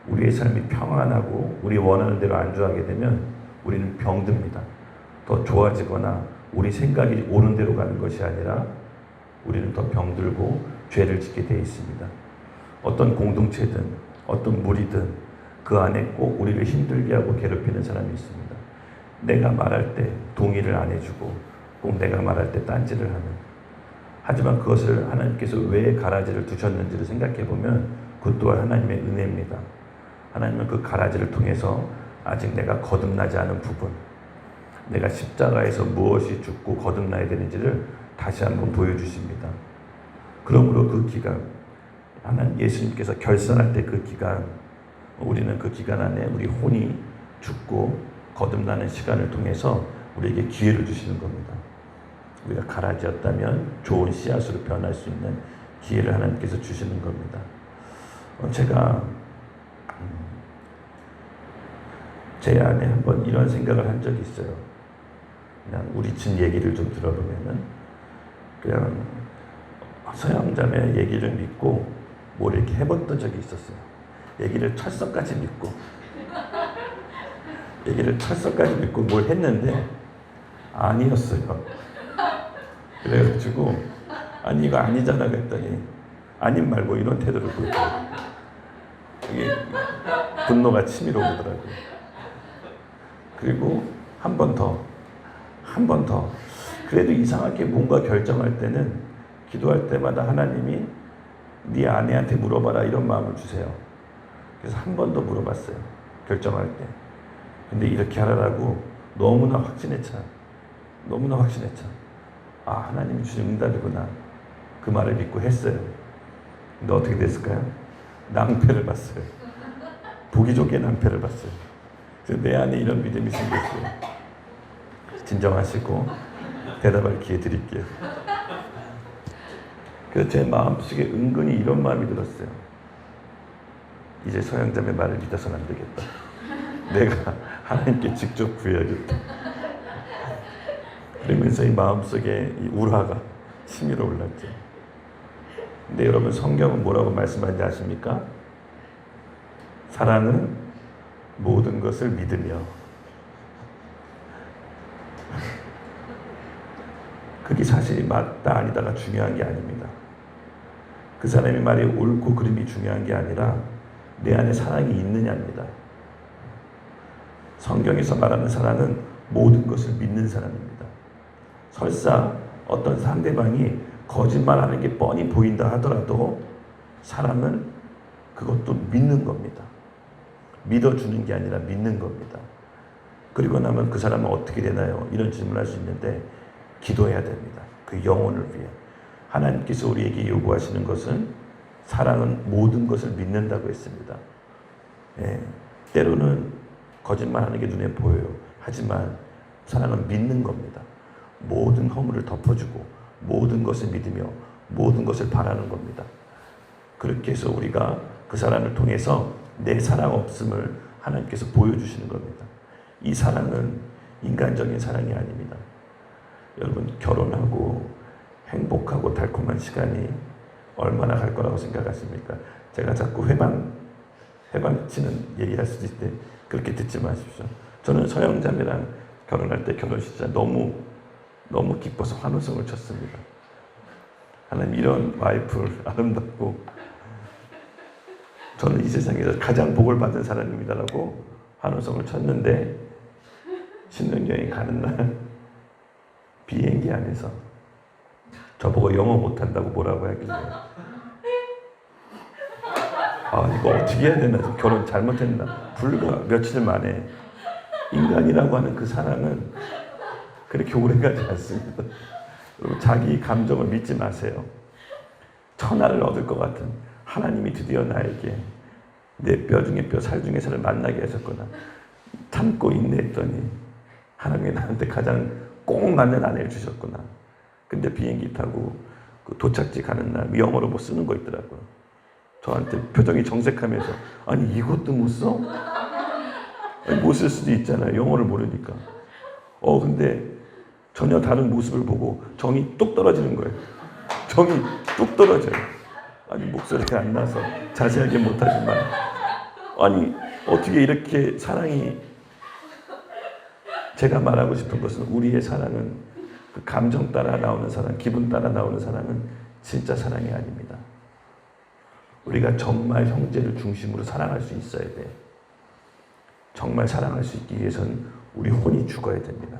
Speaker 3: 우리의 삶이 평안하고 우리 원하는 대로 안주하게 되면 우리는 병듭니다. 더 좋아지거나 우리 생각이 옳은 대로 가는 것이 아니라 우리는 더 병들고 죄를 짓게 되어 있습니다. 어떤 공동체든 어떤 무리든 그 안에 꼭 우리를 힘들게 하고 괴롭히는 사람이 있습니다. 내가 말할 때 동의를 안 해주고 꼭 내가 말할 때 딴지를 하는. 하지만 그것을 하나님께서 왜 가라지를 두셨는지를 생각해 보면 그것 또한 하나님의 은혜입니다. 하나님은 그 가라지를 통해서 아직 내가 거듭나지 않은 부분, 내가 십자가에서 무엇이 죽고 거듭나야 되는지를 다시 한번 보여주십니다. 그러므로 그 기간, 하나님 예수님께서 결산할 때 그 기간, 우리는 그 기간 안에 우리 혼이 죽고 거듭나는 시간을 통해서 우리에게 기회를 주시는 겁니다. 우리가 가라지였다면 좋은 씨앗으로 변할 수 있는 기회를 하나님께서 주시는 겁니다. 제가 제 안에 한번 이런 생각을 한 적이 있어요. 그냥 우리 집 얘기를 좀 들어보면은 그냥 서양자매 얘기를 믿고 뭘 이렇게 해봤던 적이 있었어요. 얘기를 철석까지 믿고 뭘 했는데 아니었어요. 그래가지고 아니 이거 아니잖아 그랬더니 아님 말고 이런 태도를 보이더라고요. 이게 분노가 치밀어 오더라고요. 그리고 한 번 더 그래도 이상하게 뭔가 결정할 때는 기도할 때마다 하나님이 네 아내한테 물어봐라 이런 마음을 주세요. 그래서 한 번 더 물어봤어요. 결정할 때. 근데 이렇게 하라고 너무나 확신했잖아. 아 하나님이 주신 응답이구나. 그 말을 믿고 했어요. 근데 어떻게 됐을까요? 낭패를 봤어요. 보기 좋게 낭패를 봤어요. 그래서 내 안에 이런 믿음이 생겼어요. 진정하시고 대답할 기회 드릴게요. 그래서 제 마음속에 은근히 이런 마음이 들었어요. 이제 서양자매 말을 믿어서는 안 되겠다. 내가 하나님께 직접 구해야겠다. 그러면서 이 마음속에 이 우라가 치밀어 올랐죠. 근데 여러분 성경은 뭐라고 말씀하는지 아십니까? 사랑은 모든 것을 믿으며. 그게 사실이 맞다 아니다가 중요한 게 아닙니다. 그 사람의 말이 옳고 그름이 중요한 게 아니라 내 안에 사랑이 있느냐입니다. 성경에서 말하는 사랑은 모든 것을 믿는 사람입니다. 설사 어떤 상대방이 거짓말하는 게 뻔히 보인다 하더라도 사랑은 그것도 믿는 겁니다. 믿어주는 게 아니라 믿는 겁니다. 그리고 나면 그 사람은 어떻게 되나요? 이런 질문을 할 수 있는데 기도해야 됩니다. 그 영혼을 위해. 하나님께서 우리에게 요구하시는 것은 사랑은 모든 것을 믿는다고 했습니다. 예, 때로는 거짓말하는 게 눈에 보여요. 하지만 사랑은 믿는 겁니다. 모든 허물을 덮어주고 모든 것을 믿으며 모든 것을 바라는 겁니다. 그렇게 해서 우리가 그 사랑을 통해서 내 사랑 없음을 하나님께서 보여주시는 겁니다. 이 사랑은 인간적인 사랑이 아닙니다. 여러분, 결혼하고 행복하고 달콤한 시간이 얼마나 갈 거라고 생각하십니까? 제가 자꾸 회방치는 얘기할 수도 있는데 그렇게 듣지 마십시오. 저는 서영자매랑 결혼할 때 결혼식 너무 기뻐서 환호성을 쳤습니다. 하나님, 이런 와이프를 아름답고 저는 이 세상에서 가장 복을 받은 사람입니다라고 환호성을 쳤는데, 신혼여행 가는 날 비행기 안에서 저보고 영어 못한다고 뭐라고 하길래 이거 어떻게 해야 되나, 결혼 잘못했나. 불과 며칠 만에. 인간이라고 하는 그 사랑은 그렇게 오래가지 않습니다. 여러분, 자기 감정을 믿지 마세요. 천하를 얻을 것 같은 하나님이 드디어 나에게 내 뼈 중에 뼈, 살 중에 살을 만나게 하셨구나. 참고 인내했더니 하나님이 나한테 가장 꼭 맞는 아내를 주셨구나. 근데 비행기 타고 그 도착지 가는 날 영어로 뭐 쓰는 거 있더라고요. 저한테 표정이 정색하면서, 아니 이것도 못 써? 못 쓸 수도 있잖아요. 영어를 모르니까. 근데 전혀 다른 모습을 보고 정이 뚝 떨어지는 거예요. 정이 뚝 떨어져요. 아니, 목소리가 안 나서 자세하게 못하지만, 아니 어떻게 이렇게 사랑이, 제가 말하고 싶은 것은 우리의 사랑은 그 감정 따라 나오는 사랑, 기분 따라 나오는 사랑은 진짜 사랑이 아닙니다. 우리가 정말 형제를 중심으로 사랑할 수 있어야 돼. 정말 사랑할 수 있기 위해서는 우리 혼이 죽어야 됩니다.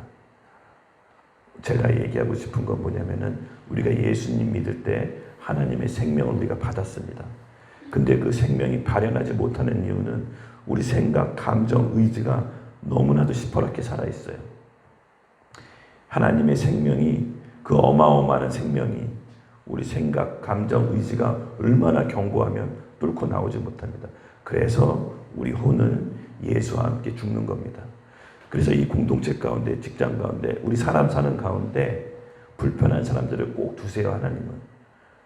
Speaker 3: 제가 얘기하고 싶은 건 뭐냐면은, 우리가 예수님 믿을 때 하나님의 생명을 우리가 받았습니다. 근데 그 생명이 발현하지 못하는 이유는 우리 생각, 감정, 의지가 너무나도 시퍼렇게 살아있어요. 하나님의 생명이, 그 어마어마한 생명이 우리 생각, 감정, 의지가 얼마나 견고하면 뚫고 나오지 못합니다. 그래서 우리 혼은 예수와 함께 죽는 겁니다. 그래서 이 공동체 가운데, 직장 가운데, 우리 사람 사는 가운데 불편한 사람들을 꼭 두세요. 하나님은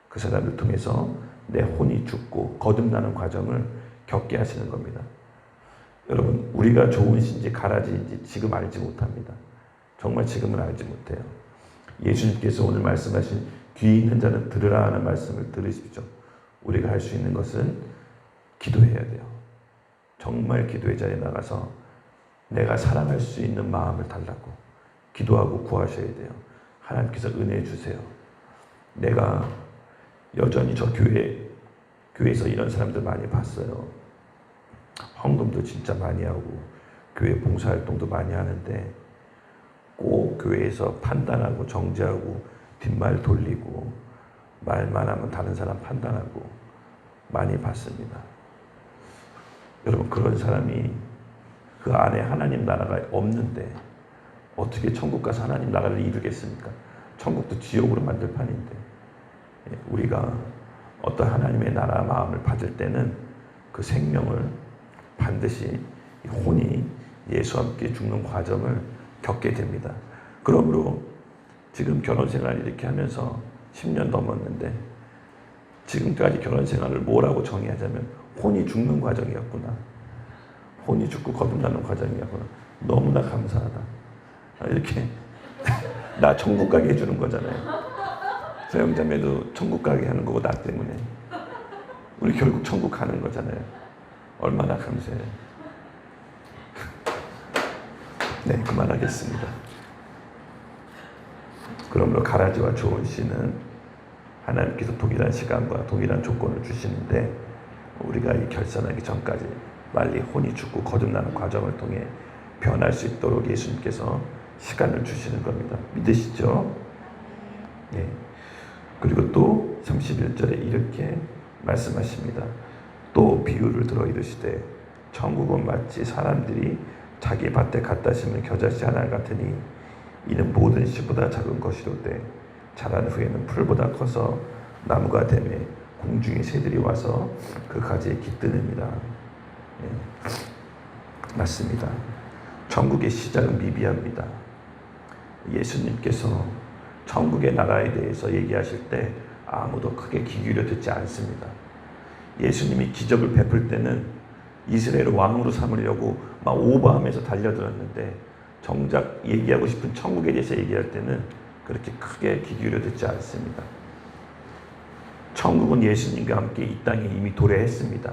Speaker 3: 그 사람을 통해서 내 혼이 죽고 거듭나는 과정을 겪게 하시는 겁니다. 여러분, 우리가 좋은 신지 가라지인지 지금 알지 못합니다. 정말 지금은 알지 못해요. 예수님께서 오늘 말씀하신 귀 있는 자는 들으라 하는 말씀을 들으십시오. 우리가 할 수 있는 것은 기도해야 돼요. 정말 기도의 자리에 나가서 내가 사랑할 수 있는 마음을 달라고 기도하고 구하셔야 돼요. 하나님께서 은혜 주세요. 내가 여전히 저 교회에서 이런 사람들 많이 봤어요. 헌금도 진짜 많이 하고 교회 봉사활동도 많이 하는데 꼭 교회에서 판단하고 정죄하고 뒷말 돌리고 말만 하면 다른 사람 판단하고 많이 봤습니다. 여러분, 그런 사람이 그 안에 하나님 나라가 없는데 어떻게 천국 가서 하나님 나라를 이루겠습니까? 천국도 지옥으로 만들 판인데. 우리가 어떤 하나님의 나라 마음을 받을 때는 그 생명을 반드시 혼이 예수와 함께 죽는 과정을 겪게 됩니다. 그러므로 지금 결혼 생활 이렇게 하면서 10년 넘었는데 지금까지 결혼 생활을 뭐라고 정의하자면 혼이 죽는 과정이었구나. 혼이 죽고 거듭나는 과정이었구나. 너무나 감사하다. 이렇게 나 천국 가게 해주는 거잖아요. 서영자매도 천국 가게 하는 거고 나 때문에 우리 결국 천국 가는 거잖아요. 얼마나 감사해요. 네, 그만하겠습니다. 그러므로 가라지와 좋은 씨는 하나님께서 동일한 시간과 동일한 조건을 주시는데 우리가 이 결산하기 전까지 빨리 혼이 죽고 거듭나는 과정을 통해 변할 수 있도록 예수님께서 시간을 주시는 겁니다. 믿으시죠? 네. 그리고 또 31절에 이렇게 말씀하십니다. 또 비유를 들어 이르시되 천국은 마치 사람들이 자기 밭에 갖다 심은 겨자씨 하나 같으니 이는 모든 씨보다 작은 것이로되 자란 후에는 풀보다 커서 나무가 되매 공중의 새들이 와서 그 가지에 깃드느니라. 맞습니다. 천국의 시작은 미비합니다. 예수님께서 천국의 나라에 대해서 얘기하실 때 아무도 크게 귀 기울여 듣지 않습니다. 예수님이 기적을 베풀 때는 이스라엘을 왕으로 삼으려고 막 오버하면서 달려들었는데 정작 얘기하고 싶은 천국에 대해서 얘기할 때는 그렇게 크게 귀 기울여 듣지 않습니다. 천국은 예수님과 함께 이 땅에 이미 도래했습니다.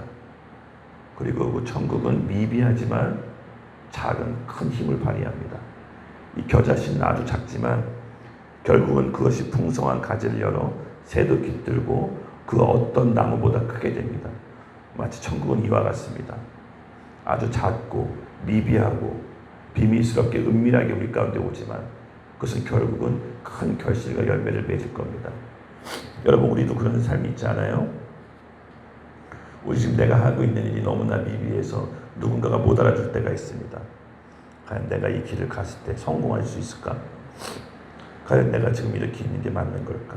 Speaker 3: 그리고 그 천국은 미비하지만 작은 큰 힘을 발휘합니다. 이 겨자씨는 아주 작지만 결국은 그것이 풍성한 가지를 열어 새도 깃들고 그 어떤 나무보다 크게 됩니다. 마치 천국은 이와 같습니다. 아주 작고 미비하고 비밀스럽게 은밀하게 우리 가운데 오지만 그것은 결국은 큰 결실과 열매를 맺을 겁니다. 여러분, 우리도 그런 삶이 있지 않아요? 우리 지금 내가 하고 있는 일이 너무나 미비해서 누군가가 못 알아줄 때가 있습니다. 과연 내가 이 길을 갔을 때 성공할 수 있을까? 과연 내가 지금 이렇게 있는 게 맞는 걸까?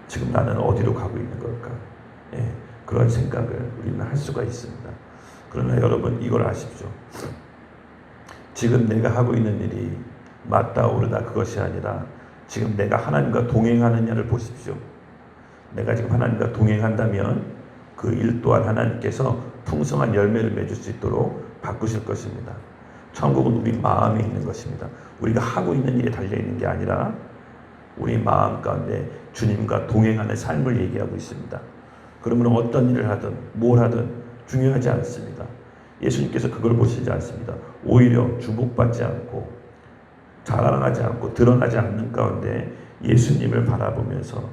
Speaker 3: 지금 나는 어디로 가고 있는 걸까? 그런 생각을 우리는 할 수가 있습니다. 그러나 여러분, 이걸 아십시오. 지금 내가 하고 있는 일이 맞다 옳으다 그것이 아니라 지금 내가 하나님과 동행하느냐를 보십시오. 내가 지금 하나님과 동행한다면 그 일 또한 하나님께서 풍성한 열매를 맺을 수 있도록 바꾸실 것입니다. 천국은 우리 마음에 있는 것입니다. 우리가 하고 있는 일에 달려있는 게 아니라 우리 마음 가운데 주님과 동행하는 삶을 얘기하고 있습니다. 그러면 어떤 일을 하든 뭘 하든 중요하지 않습니다. 예수님께서 그걸 보시지 않습니다. 오히려 주목받지 않고 자랑하지 않고 드러나지 않는 가운데 예수님을 바라보면서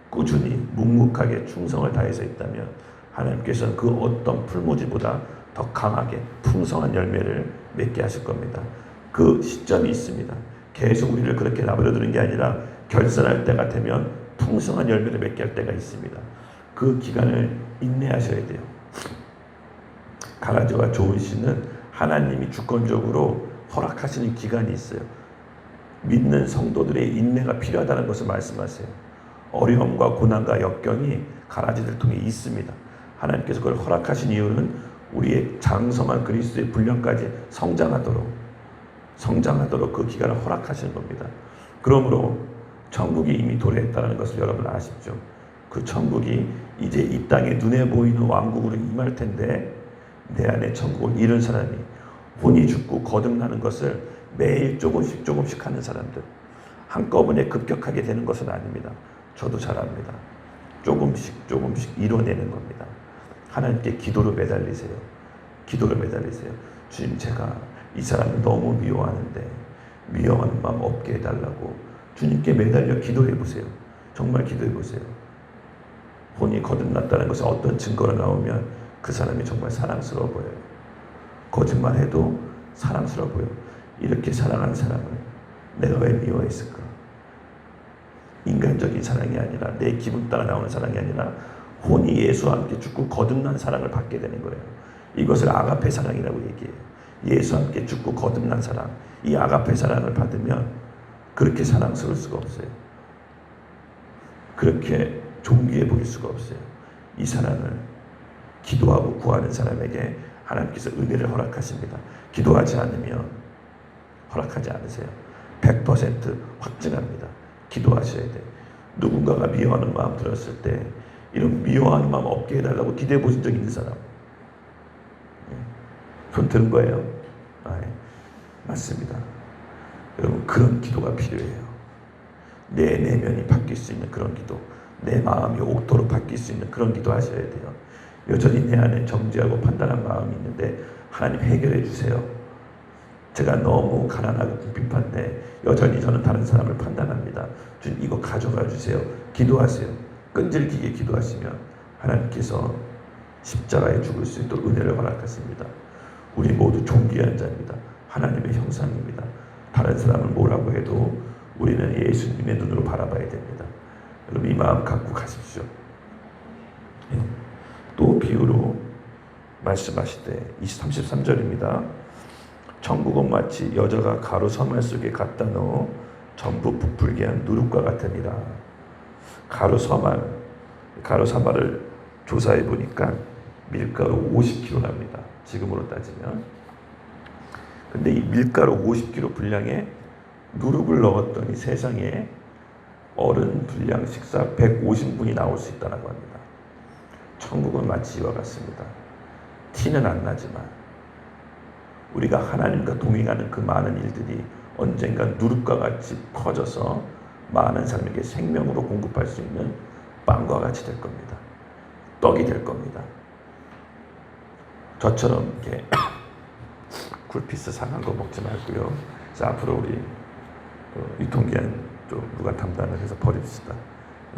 Speaker 3: 꾸준히 묵묵하게 충성을 다해서 있다면 하나님께서는 그 어떤 풀무지보다 더 강하게 풍성한 열매를 맺게 하실 겁니다. 그 시점이 있습니다. 계속 우리를 그렇게 내버려두는 게 아니라 결산할 때가 되면 풍성한 열매를 맺게 할 때가 있습니다. 그 기간을 인내하셔야 돼요. 가라지와 좋은 씨는 하나님이 주권적으로 허락하시는 기간이 있어요. 믿는 성도들의 인내가 필요하다는 것을 말씀하세요. 어려움과 고난과 역경이 가라지들 통해 있습니다. 하나님께서 그걸 허락하신 이유는 우리의 장성한 그리스도의 분량까지 성장하도록 그 기간을 허락하시는 겁니다. 그러므로 천국이 이미 도래했다는 것을 여러분 아십시오. 그 천국이 이제 이 땅에 눈에 보이는 왕국으로 임할 텐데 내 안에 천국을 잃은 사람이 혼이 죽고 거듭나는 것을 매일 조금씩 하는 사람들, 한꺼번에 급격하게 되는 것은 아닙니다. 저도 잘 압니다. 조금씩 이뤄내는 겁니다. 하나님께 기도로 매달리세요. 주님, 제가 이 사람을 너무 미워하는데 미워하는 마음 없게 해달라고 주님께 매달려 기도해 보세요. 정말 기도해 보세요. 혼이 거듭났다는 것이 어떤 증거로 나오면 그 사람이 정말 사랑스러워 보여요. 거짓말해도 사랑스러워 보여. 이렇게 사랑하는 사람을 내가 왜 미워했을까? 인간적인 사랑이 아니라 내 기분 따라 나오는 사랑이 아니라 혼이 예수와 함께 죽고 거듭난 사랑을 받게 되는 거예요. 이것을 아가페 사랑이라고 얘기해요. 예수와 함께 죽고 거듭난 사랑, 이 아가페 사랑을 받으면 그렇게 사랑스러울 수가 없어요. 그렇게 존귀해 보일 수가 없어요. 이 사랑을 기도하고 구하는 사람에게 하나님께서 은혜를 허락하십니다. 기도하지 않으면 허락하지 않으세요. 100% 확증합니다. 기도하셔야 돼. 누군가가 미워하는 마음 들었을 때 이런 미워하는 마음 없게 해달라고 기도해 보신 적 있는 사람? 손 드는 거예요. 맞습니다. 여러분, 그런 기도가 필요해요. 내 내면이 바뀔 수 있는 그런 기도, 내 마음이 옥토로 바뀔 수 있는 그런 기도 하셔야 돼요. 여전히 내 안에 정죄하고 판단한 마음이 있는데 하나님 해결해 주세요. 제가 너무 가난하고 궁핍한데 여전히 저는 다른 사람을 판단합니다. 주님, 이거 가져가 주세요. 기도하세요. 끈질기게 기도하시면 하나님께서 십자가에 죽을 수 있도록 은혜를 허락하십니다. 우리 모두 존귀한 자입니다. 하나님의 형상입니다. 다른 사람을 뭐라고 해도 우리는 예수님의 눈으로 바라봐야 됩니다. 여러분, 이 마음 갖고 가십시오. 또 비유로 말씀하실 때 33절입니다. 천국은 마치 여자가 가루 서말 속에 갖다 넣어 전부 부풀게 한 누룩과 같으니라. 가루 사마를 조사해 보니까 밀가루 50kg랍니다. 지금으로 따지면. 근데 이 밀가루 50kg 분량에 누룩을 넣었더니 세상에 어른 분량 식사 150분이 나올 수 있다고 합니다. 천국은 마치 이와 같습니다. 티는 안 나지만 우리가 하나님과 동행하는 그 많은 일들이 언젠가 누룩과 같이 퍼져서 많은 사람에게 생명으로 공급할 수 있는 빵과 같이 될 겁니다. 떡이 될 겁니다. 저처럼 이렇게 굴피스 상한 거 먹지 말고요. 자, 앞으로 우리 유통기한 좀 누가 담당을 해서 버립시다.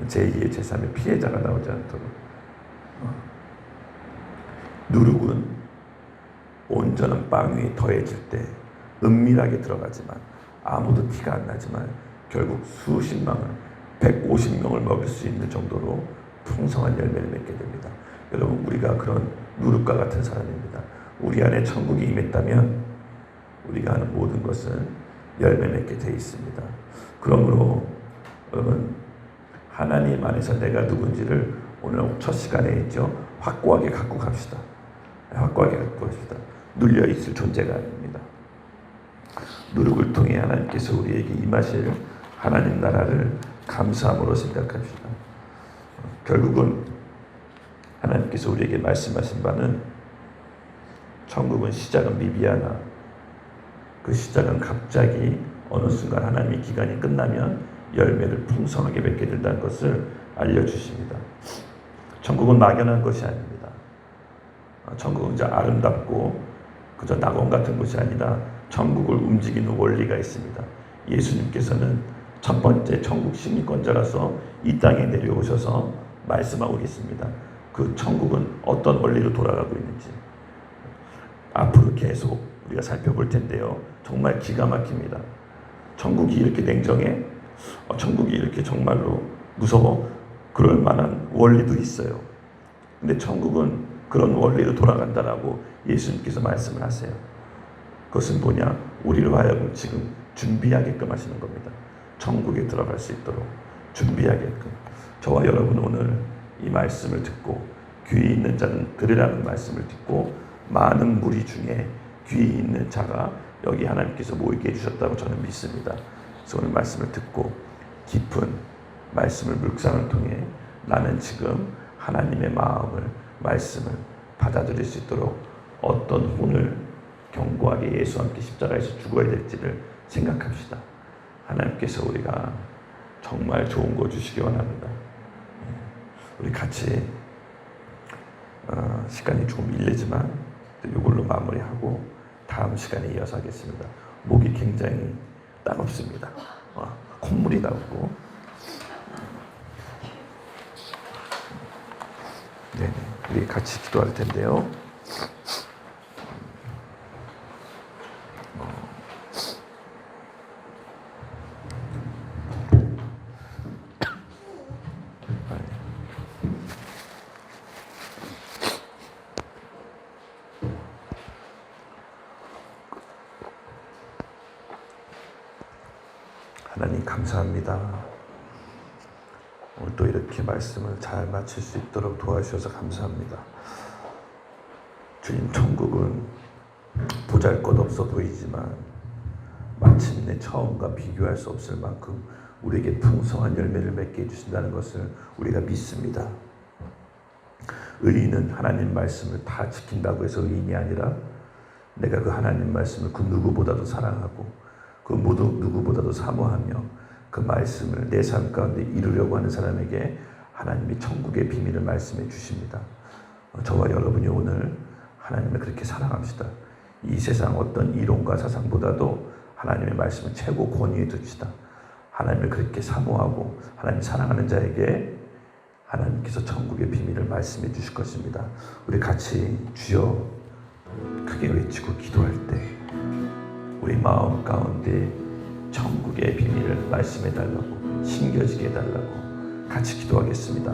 Speaker 3: 제2의 제3의 피해자가 나오지 않도록. 누룩은 온전한 빵 위에 더해질 때 은밀하게 들어가지만 아무도 티가 안 나지만 결국 수십만을 150명을 먹일 수 있는 정도로 풍성한 열매를 맺게 됩니다. 여러분, 우리가 그런 누룩과 같은 사람입니다. 우리 안에 천국이 임했다면 우리가 하는 모든 것은 열매 맺게 돼 있습니다. 그러므로 여러분, 하나님 안에서 내가 누군지를 오늘 첫 시간에 있죠, 확고하게 갖고 갑시다. 확고하게 갖고 갑시다. 눌려 있을 존재가 아닙니다. 누룩을 통해 하나님께서 우리에게 임하실 하나님 나라를 감사함으로 생각합시다. 결국은 하나님께서 우리에게 말씀하신 바는 천국은 시작은 미비하나 그 시작은 갑자기 어느 순간 하나님의 기간이 끝나면 열매를 풍성하게 맺게 된다는 것을 알려주십니다. 천국은 막연한 것이 아닙니다. 천국은 이제 아름답고 그저 낙원 같은 것이 아니라 천국을 움직이는 원리가 있습니다. 예수님께서는 첫 번째 천국 심리권자라서 이 땅에 내려오셔서 말씀하고 계십니다. 그 천국은 어떤 원리로 돌아가고 있는지 앞으로 계속 우리가 살펴볼 텐데요. 정말 기가 막힙니다. 천국이 이렇게 냉정해? 천국이 이렇게 정말로 무서워? 그럴 만한 원리도 있어요. 근데 천국은 그런 원리로 돌아간다라고 예수님께서 말씀을 하세요. 그것은 뭐냐? 우리로 하여금 지금 준비하게끔 하시는 겁니다. 천국에 들어갈 수 있도록 준비하게끔. 저와 여러분 오늘 이 말씀을 듣고 귀 있는 자는 들으라는 말씀을 듣고 많은 무리 중에 귀 있는 자가 여기 하나님께서 모이게 해주셨다고 저는 믿습니다. 그래서 오늘 말씀을 듣고 깊은 말씀을 묵상을 통해 나는 지금 하나님의 마음을 말씀을 받아들일 수 있도록 어떤 혼을 견고하게 예수와 함께 십자가에서 죽어야 될지를 생각합시다. 하나님께서 우리가 정말 좋은 거 주시기 원합니다. 우리 같이 시간이 조금 일리지만 이걸로 마무리하고 다음 시간에 이어서 하겠습니다. 목이 굉장히 따갑습니다. 콧물이 나오고. 네, 우리 같이 기도할 텐데요. 하나님 감사합니다. 오늘 또 이렇게 말씀을 잘 마칠 수 있도록 도와주셔서 감사합니다. 주님, 천국은 보잘것없어 보이지만 마침내 처음과 비교할 수 없을 만큼 우리에게 풍성한 열매를 맺게 해주신다는 것을 우리가 믿습니다. 의인은 하나님 말씀을 다 지킨다고 해서 의인이 아니라 내가 그 하나님 말씀을 그 누구보다도 사랑하고 그 모두 누구보다도 사모하며 그 말씀을 내 삶 가운데 이루려고 하는 사람에게 하나님이 천국의 비밀을 말씀해 주십니다. 저와 여러분이 오늘 하나님을 그렇게 사랑합시다. 이 세상 어떤 이론과 사상보다도 하나님의 말씀을 최고 권위에 둡시다. 하나님을 그렇게 사모하고 하나님 사랑하는 자에게 하나님께서 천국의 비밀을 말씀해 주실 것입니다. 우리 같이 주여 크게 외치고 기도할 때 우리 마음 가운데 천국의 비밀을 말씀해 달라고, 심겨지게 해달라고 같이 기도하겠습니다.